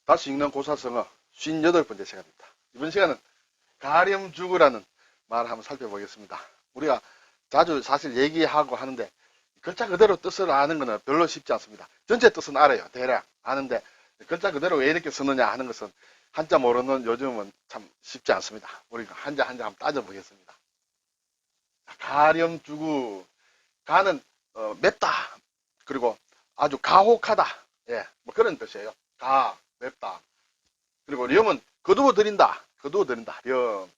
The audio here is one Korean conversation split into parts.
다시 읽는 고사성어 58번째 시간입니다. 이번 시간은 가렴주구라는 말을 한번 살펴보겠습니다. 우리가 자주 사실 얘기하고 하는데 글자 그대로 뜻을 아는 것은 별로 쉽지 않습니다. 전체 뜻은 알아요. 대략 아는데 글자 그대로 왜 이렇게 쓰느냐 하는 것은 한자 모르는 요즘은 참 쉽지 않습니다. 우리가 한자 한자 한번 따져보겠습니다. 가렴주구, 가는 맵다, 그리고 아주 가혹하다, 예, 뭐 그런 뜻이에요. 가, 맵다. 그리고 렴은 거두어 드린다, 거두어 드린다. 렴.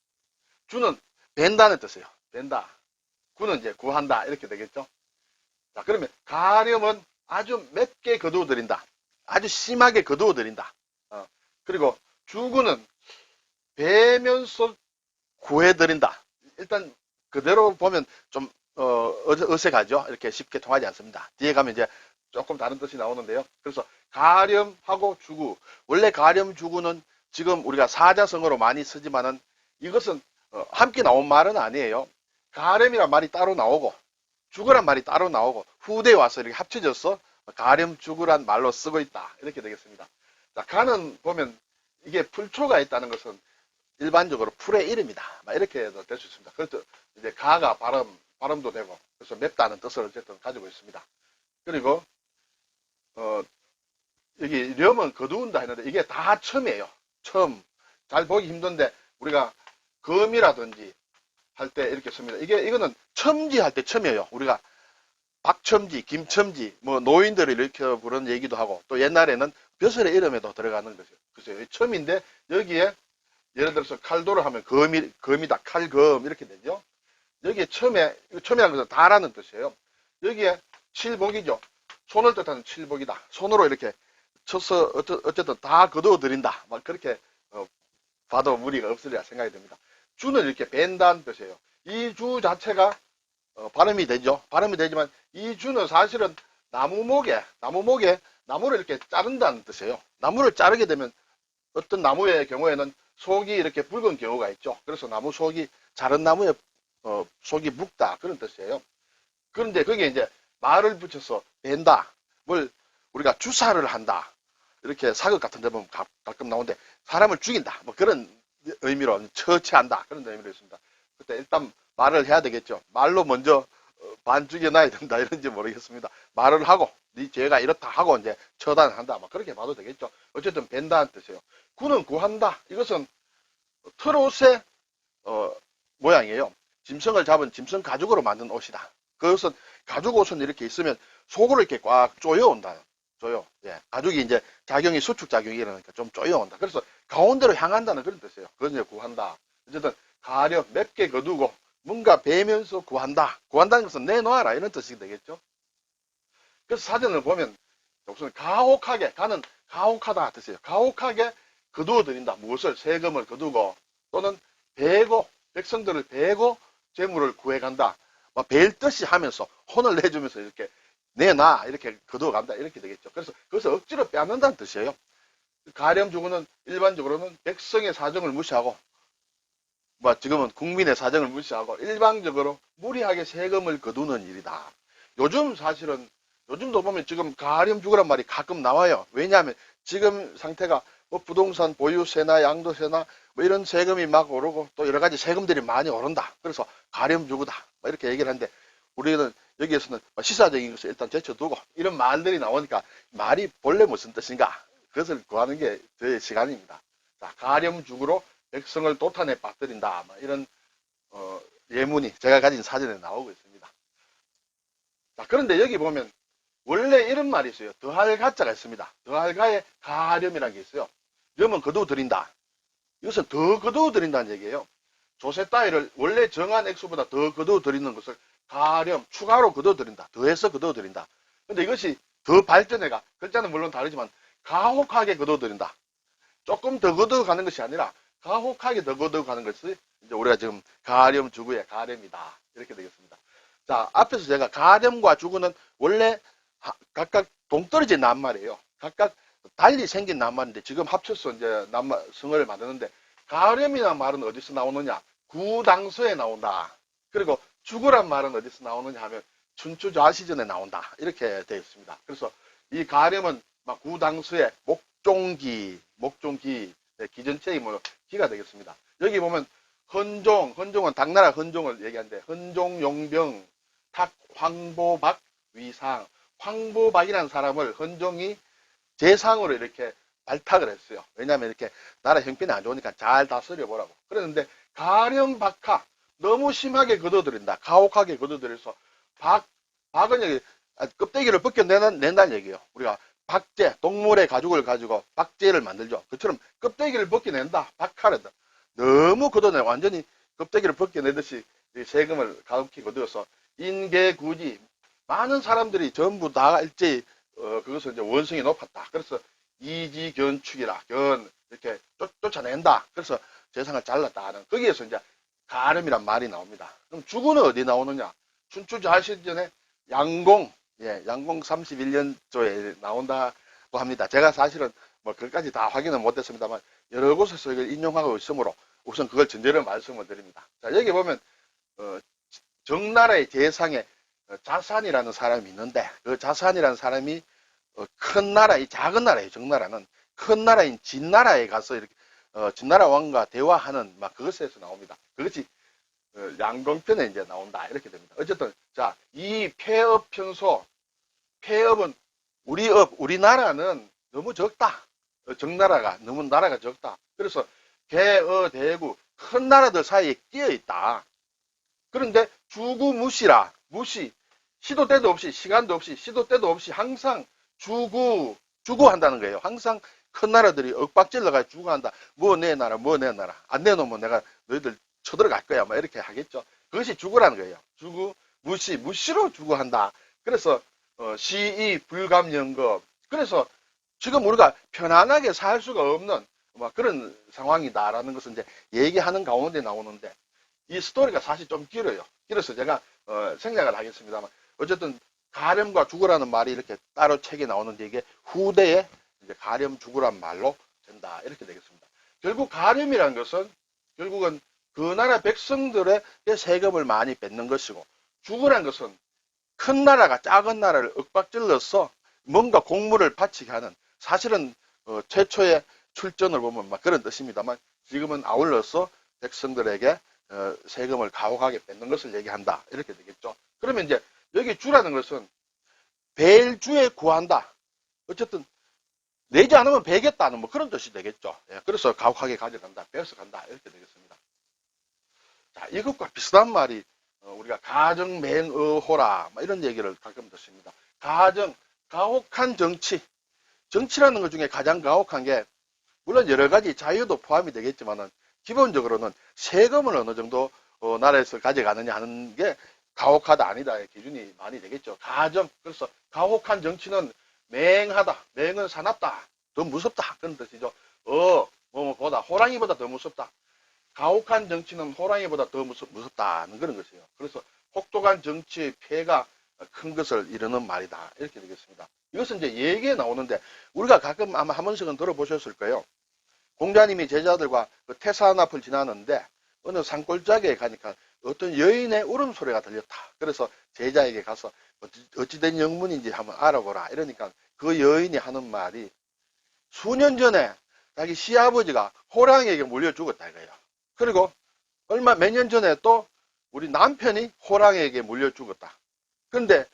주는 벤다는 뜻이에요. 벤다. 구는 이제 구한다 이렇게 되겠죠. 자, 그러면 가렴은 아주 맵게 거두어 드린다, 아주 심하게 거두어 드린다. 그리고 주구는 배면서 구해 드린다. 일단 그대로 보면 좀 어색하죠. 이렇게 쉽게 통하지 않습니다. 뒤에 가면 이제 조금 다른 뜻이 나오는데요. 그래서 가렴하고 주구, 원래 가렴주구는 지금 우리가 사자성어로 많이 쓰지만은 이것은 함께 나온 말은 아니에요. 가렴이란 말이 따로 나오고 주구란 말이 따로 나오고 후대에 와서 이렇게 합쳐져서 가렴주구란 말로 쓰고 있다 이렇게 되겠습니다. 자, 가는 보면 이게 풀초가 있다는 것은 일반적으로 풀의 이름이다 이렇게 될 수 있습니다. 그래서 이제 가가 발음도 되고 그래서 맵다는 뜻을 어쨌든 가지고 있습니다. 그리고 여기 렴은 거두운다 했는데 이게 다 첨이에요. 첨. 잘 보기 힘든데 우리가 검이라든지 할 때 이렇게 씁니다. 이거는 첨지 할 때 첨이에요. 우리가 박첨지, 김첨지, 뭐 노인들을 이렇게 부르는 얘기도 하고 또 옛날에는 벼슬의 이름에도 들어가는 것이에요. 글쎄요. 첨인데 여기에 예를 들어서 칼도를 하면 검이다, 칼검 이렇게 되죠. 여기에 첨이라는 것은 다라는 뜻이에요. 여기에 칠복이죠. 손을 뜻하는 칠복이다. 손으로 이렇게 쳐서 어쨌든 다 거두어 드린다. 막 그렇게 봐도 무리가 없으리라 생각이 됩니다. 주는 이렇게 벤다는 뜻이에요. 이 주 자체가 발음이 되죠. 발음이 되지만 이 주는 사실은 나무를 이렇게 자른다는 뜻이에요. 나무를 자르게 되면 어떤 나무의 경우에는 속이 이렇게 붉은 경우가 있죠. 그래서 나무 속이 자른 나무의 속이 묵다 그런 뜻이에요. 그런데 거기에 이제 말을 붙여서 벤다, 뭘 우리가 주사를 한다 이렇게 사극 같은 데 보면 가끔 나오는데 사람을 죽인다 뭐 그런 의미로 처치한다 그런 의미로 있습니다. 그때 일단 말을 해야 되겠죠. 말로 먼저 반 죽여놔야 된다 이런지 모르겠습니다. 말을 하고 네 죄가 이렇다 하고 이제 처단한다 막 그렇게 봐도 되겠죠. 어쨌든 벤다는 뜻이에요. 구는 구한다. 이것은 트롯의 모양이에요. 짐승을 잡은 짐승 가죽으로 만든 옷이다. 그것은 가죽 옷은 이렇게 있으면 속으로 이렇게 꽉 조여온다. 예. 가죽이 이제 작용이 수축작용이 일어나니까 좀 조여온다. 그래서 가운데로 향한다는 그런 뜻이에요. 그건 이제 구한다. 어쨌든 가렴, 맵게 거두고 뭔가 베면서 구한다. 구한다는 것은 내놓아라 이런 뜻이 되겠죠. 그래서 사전을 보면 무슨 가혹하게, 가는 가혹하다 뜻이에요. 가혹하게 거두어 드린다. 무엇을? 세금을 거두고 또는 베고 백성들을 베고 재물을 구해간다. 벨 듯이 하면서 혼을 내주면서 이렇게 내놔 이렇게 거두어 간다 이렇게 되겠죠. 그래서 그것을 억지로 빼앗는다는 뜻이에요. 가렴주구는 일반적으로는 백성의 사정을 무시하고 지금은 국민의 사정을 무시하고 일방적으로 무리하게 세금을 거두는 일이다. 요즘도 보면 지금 가렴주구란 말이 가끔 나와요. 왜냐하면 지금 상태가 부동산 보유세나 양도세나 이런 세금이 막 오르고 또 여러 가지 세금들이 많이 오른다. 그래서 가렴주구다 이렇게 얘기를 하는데 우리는 여기에서는 시사적인 것을 일단 제쳐두고 이런 말들이 나오니까 말이 본래 무슨 뜻인가 그것을 구하는 게 저의 시간입니다. 자, 가렴주구로 백성을 도탄에 빠뜨린다 이런 예문이 제가 가진 사전에 나오고 있습니다. 자, 그런데 여기 보면 원래 이런 말이 있어요. 더할 가자가 있습니다. 더할 가에 가렴이라는 게 있어요. 렴은 거두어 드린다. 이것은 더 거두어 드린다는 얘기예요. 조세 따위를 원래 정한 액수보다 더 거두어 드리는 것을 가렴, 추가로 거두어 드린다. 더해서 거두어 드린다. 근데 이것이 더 발전해가, 글자는 물론 다르지만 가혹하게 거두어 드린다. 조금 더 거두어 가는 것이 아니라 가혹하게 더 거두어 가는 것이 이제 우리가 지금 가렴주구의 가렴이다. 이렇게 되겠습니다. 자, 앞에서 제가 가렴과 주구는 원래 각각 동떨어진 낱말이에요. 각각 달리 생긴 낱말인데 지금 합쳐서 이제 성어를 만드는데 가렴이라는 말은 어디서 나오느냐? 구당서에 나온다. 그리고 주구란 말은 어디서 나오느냐 하면 춘추좌시전에 나온다. 이렇게 되어 있습니다. 그래서 이 가렴은 구당서에 목종기, 네, 기전체의 뭐 기가 되겠습니다. 여기 보면 헌종은 당나라 헌종을 얘기하는데 헌종, 용병, 탁, 황보박, 위상. 황보박이라는 사람을 헌종이 재상으로 이렇게 발탁을 했어요. 왜냐하면 이렇게 나라 형편이 안 좋으니까 잘 다스려 보라고. 그랬는데 가령박하, 너무 심하게 거둬들인다. 가혹하게 거둬들여서 박은 여기 껍데기를 벗겨낸다는 얘기예요. 우리가 박제, 동물의 가죽을 가지고 박제를 만들죠. 그처럼 껍데기를 벗겨낸다. 박하르다. 너무 걷어내. 완전히 껍데기를 벗겨내듯이 세금을 가혹히 거두어서 인계구지. 많은 사람들이 전부 다 일제히 그것을 이제 원성이 높았다. 그래서 이지견축이라, 이렇게 쫓아낸다. 그래서 재상을 잘랐다 하는, 거기에서 이제 가름이란 말이 나옵니다. 그럼 주구는 어디 나오느냐? 춘추제 시전에 양공 31년조에 나온다고 합니다. 제가 사실은 뭐 그것까지 다 확인은 못했습니다만 여러 곳에서 이걸 인용하고 있으므로 우선 그걸 전제로 말씀을 드립니다. 자, 여기 보면 정나라의 재상에 자산이라는 사람이 있는데, 그 자산이라는 사람이 큰 나라, 이 작은 나라예요. 정나라는 큰 나라인 진나라에 가서 이렇게 진나라 왕과 대화하는 막 그것에서 나옵니다. 그것이 양공편에 이제 나온다 이렇게 됩니다. 어쨌든 자, 이 폐업평소, 폐업은 우리나라는 너무 적다. 정나라가 너무 나라가 적다. 그래서 개어대구 큰 나라들 사이에 끼어 있다. 그런데 주구무시라, 무시, 시도 때도 없이, 시간도 없이, 시도 때도 없이 항상 주구한다는 거예요. 항상 큰 나라들이 윽박질러가지고 주구한다. 뭐 내놔라, 뭐 내놔라. 안 내놓으면 내가 너희들 쳐들어갈 거야. 막 이렇게 하겠죠. 그것이 주구라는 거예요. 주구, 무시로 주구한다. 그래서 시의 불감연급. 그래서 지금 우리가 편안하게 살 수가 없는 그런 상황이다라는 것을 이제 얘기하는 가운데 나오는데, 이 스토리가 사실 좀 길어요. 길어서 제가 생략을 하겠습니다만, 어쨌든 가렴과 죽으라는 말이 이렇게 따로 책에 나오는데, 이게 후대에 이제 가렴 죽으란 말로 된다 이렇게 되겠습니다. 결국 가렴이라는 것은 결국은 그 나라 백성들의 세금을 많이 뺏는 것이고, 죽으란 것은 큰 나라가 작은 나라를 윽박질러서 뭔가 공물을 바치게 하는, 사실은 최초의 출전을 보면 막 그런 뜻입니다만, 지금은 아울러서 백성들에게 세금을 가혹하게 뺏는 것을 얘기한다 이렇게 되겠죠. 그러면 이제 여기 주라는 것은 벨주에 구한다. 어쨌든 내지 않으면 베겠다는 뭐 그런 뜻이 되겠죠. 예, 그래서 가혹하게 가져간다, 뺏어간다 이렇게 되겠습니다. 자, 이것과 비슷한 말이 우리가 가정맹어호라 이런 얘기를 가끔 듣습니다. 가혹한 정치라는 것 중에 가장 가혹한 게, 물론 여러 가지 자유도 포함이 되겠지만은 기본적으로는 세금을 어느 정도 나라에서 가져가느냐 하는 게 가혹하다 아니다의 기준이 많이 되겠죠. 그래서 가혹한 정치는 맹하다, 맹은 사납다, 더 무섭다 그런 뜻이죠. 보다 호랑이보다 더 무섭다. 가혹한 정치는 호랑이보다 더 무섭다는 그런 것이에요. 그래서 혹독한 정치의 폐해가 큰 것을 이르는 말이다 이렇게 되겠습니다. 이것은 이제 얘기에 나오는데, 우리가 가끔 아마 한 번씩은 들어보셨을 거예요. 공자님이 제자들과 태산 앞을 지나는데 어느 산골짜기에 가니까 어떤 여인의 울음소리가 들렸다. 그래서 제자에게 가서 어찌된 영문인지 한번 알아보라 이러니까 그 여인이 하는 말이, 수년 전에 자기 시아버지가 호랑이에게 물려 죽었다 이거예요. 그리고 몇 년 전에 또 우리 남편이 호랑이에게 물려 죽었다. 그런데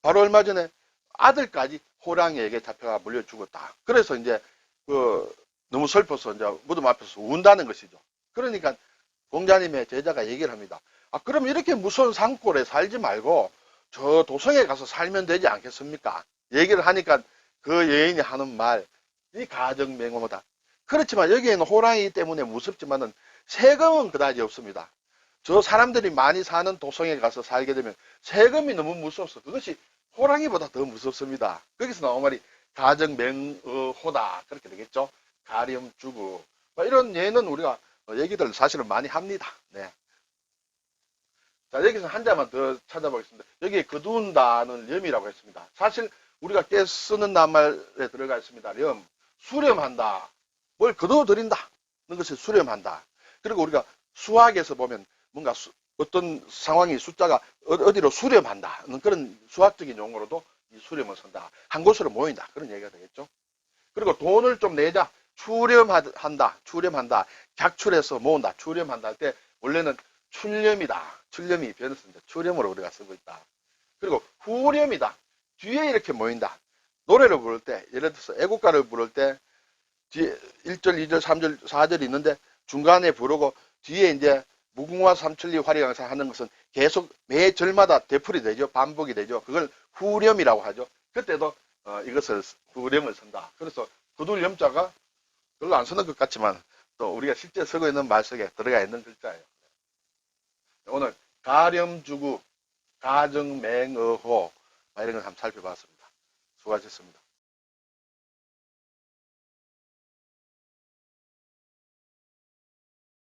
바로 얼마 전에 아들까지 호랑이에게 잡혀가 물려 죽었다. 그래서 이제 너무 슬퍼서 이제 무덤 앞에서 운다는 것이죠. 그러니까 공자님의 제자가 얘기를 합니다. 그럼 이렇게 무서운 산골에 살지 말고 저 도성에 가서 살면 되지 않겠습니까? 얘기를 하니까 그 여인이 하는 말, 이 가정맹어다. 그렇지만 여기에는 호랑이 때문에 무섭지만은 세금은 그다지 없습니다. 저 사람들이 많이 사는 도성에 가서 살게 되면 세금이 너무 무서워서 그것이 호랑이보다 더 무섭습니다. 거기서 나온 말이 가정맹어호다 그렇게 되겠죠. 가렴주구 이런 예는 우리가 얘기들 사실은 많이 합니다. 네. 자, 여기서 한 자만 더 찾아보겠습니다. 여기에 거두운다는 염이라고 했습니다. 사실 우리가 꽤 쓰는 낱말에 들어가 있습니다. 염, 수렴한다. 뭘 거두어들인다는 것을 수렴한다. 그리고 우리가 수학에서 보면 뭔가 어떤 상황이 숫자가 어디로 수렴한다는 그런 수학적인 용어로도 이 수렴을 쓴다. 한 곳으로 모인다. 그런 얘기가 되겠죠. 그리고 돈을 좀 내자. 출렴한다. 작출해서 모은다. 출렴한다 할 때 원래는 출렴이다. 출렴이 변했습니다. 출렴으로 우리가 쓰고 있다. 그리고 후렴이다. 뒤에 이렇게 모인다. 노래를 부를 때, 예를 들어서 애국가를 부를 때 뒤에 1절, 2절, 3절, 4절이 있는데 중간에 부르고 뒤에 이제 무궁화 삼천리 화려강산 하는 것은 계속 매 절마다 되풀이 되죠. 반복이 되죠. 그걸 후렴이라고 하죠. 그때도 이것을 후렴을 쓴다. 그래서 거둘 염자가 별로 안 쓰는 것 같지만 또 우리가 실제 쓰고 있는 말 속에 들어가 있는 글자예요. 오늘 가렴주구, 가정맹어호 이런 걸 한번 살펴봤습니다. 수고하셨습니다.